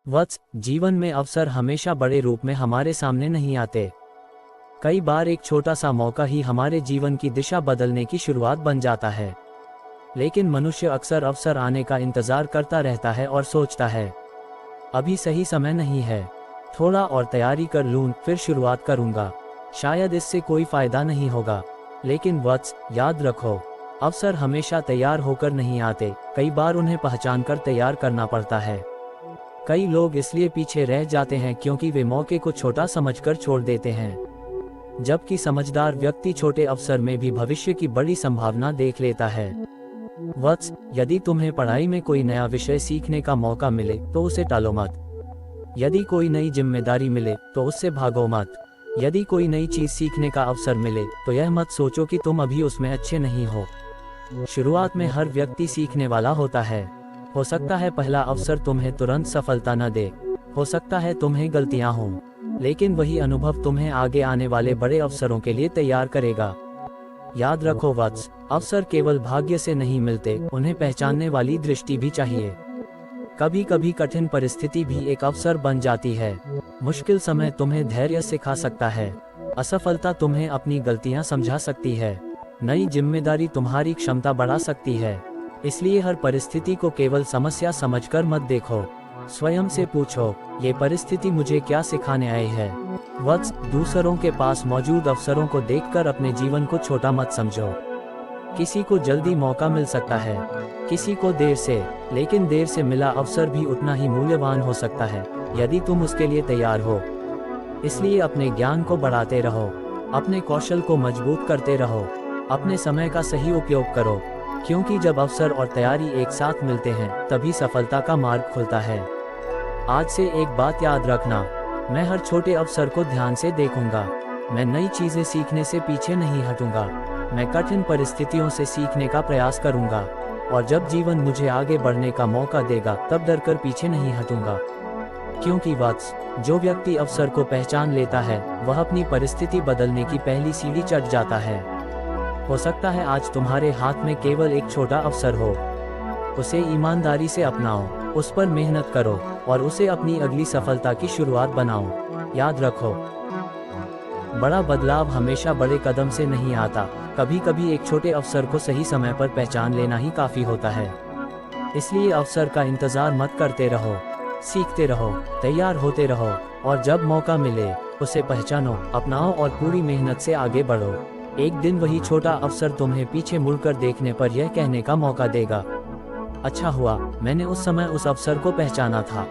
वत्स, जीवन में अवसर हमेशा बड़े रूप में हमारे सामने नहीं आते। कई बार एक छोटा सा मौका ही हमारे जीवन की दिशा बदलने की शुरुआत बन जाता है। लेकिन मनुष्य अक्सर अवसर आने का इंतजार करता रहता है और सोचता है, अभी सही समय नहीं है, थोड़ा और तैयारी कर लूं, फिर शुरुआत करूंगा, शायद इससे कोई फायदा नहीं होगा। लेकिन वत्स, याद रखो, अवसर हमेशा तैयार होकर नहीं आते, कई बार उन्हें पहचान कर तैयार करना पड़ता है। कई लोग इसलिए पीछे रह जाते हैं क्योंकि वे मौके को छोटा समझकर छोड़ देते हैं, जबकि समझदार व्यक्ति छोटे अवसर में भी भविष्य की बड़ी संभावना देख लेता है। वत्स, यदि तुम्हें पढ़ाई में कोई नया विषय सीखने का मौका मिले तो उसे टालो मत। यदि कोई नई जिम्मेदारी मिले तो उससे भागो मत। यदि कोई नई चीज सीखने का अवसर मिले तो यह मत सोचो कि तुम अभी उसमें अच्छे नहीं हो। शुरुआत में हर व्यक्ति सीखने वाला होता है। हो सकता है पहला अवसर तुम्हें तुरंत सफलता न दे, हो सकता है तुम्हें गलतियां हों, लेकिन वही अनुभव तुम्हें आगे आने वाले बड़े अवसरों के लिए तैयार करेगा। याद रखो वत्स, अवसर केवल भाग्य से नहीं मिलते, उन्हें पहचानने वाली दृष्टि भी चाहिए। कभी कभी कठिन परिस्थिति भी एक अवसर बन जाती है। मुश्किल समय तुम्हें धैर्य सिखा सकता है, असफलता तुम्हें अपनी गलतियां समझा सकती है, नई जिम्मेदारी तुम्हारी क्षमता बढ़ा सकती है। इसलिए हर परिस्थिति को केवल समस्या समझकर मत देखो, स्वयं से पूछो, ये परिस्थिति मुझे क्या सिखाने आई है। वत्स, दूसरों के पास मौजूद अवसरों को देखकर अपने जीवन को छोटा मत समझो। किसी को जल्दी मौका मिल सकता है, किसी को देर से, लेकिन देर से मिला अवसर भी उतना ही मूल्यवान हो सकता है यदि तुम उसके लिए तैयार हो। इसलिए अपने ज्ञान को बढ़ाते रहो, अपने कौशल को मजबूत करते रहो, अपने समय का सही उपयोग करो, क्योंकि जब अवसर और तैयारी एक साथ मिलते हैं तभी सफलता का मार्ग खुलता है। आज से एक बात याद रखना, मैं हर छोटे अवसर को ध्यान से देखूंगा, मैं नई चीजें सीखने से पीछे नहीं हटूंगा, मैं कठिन परिस्थितियों से सीखने का प्रयास करूंगा, और जब जीवन मुझे आगे बढ़ने का मौका देगा तब डरकर पीछे नहीं हटूंगा। क्योंकि वत्स, जो व्यक्ति अवसर को पहचान लेता है वह अपनी परिस्थिति बदलने की पहली सीढ़ी चढ़ जाता है। हो सकता है आज तुम्हारे हाथ में केवल एक छोटा अवसर हो, उसे ईमानदारी से अपनाओ, उस पर मेहनत करो और उसे अपनी अगली सफलता की शुरुआत बनाओ। याद रखो, बड़ा बदलाव हमेशा बड़े कदम से नहीं आता, कभी कभी एक छोटे अवसर को सही समय पर पहचान लेना ही काफी होता है। इसलिए अवसर का इंतजार मत करते रहो, सीखते रहो, तैयार होते रहो, और जब मौका मिले उसे पहचानो, अपनाओ और पूरी मेहनत से आगे बढ़ो। एक दिन वही छोटा अवसर तुम्हें पीछे मुड़कर देखने पर यह कहने का मौका देगा, अच्छा हुआ मैंने उस समय उस अवसर को पहचाना था।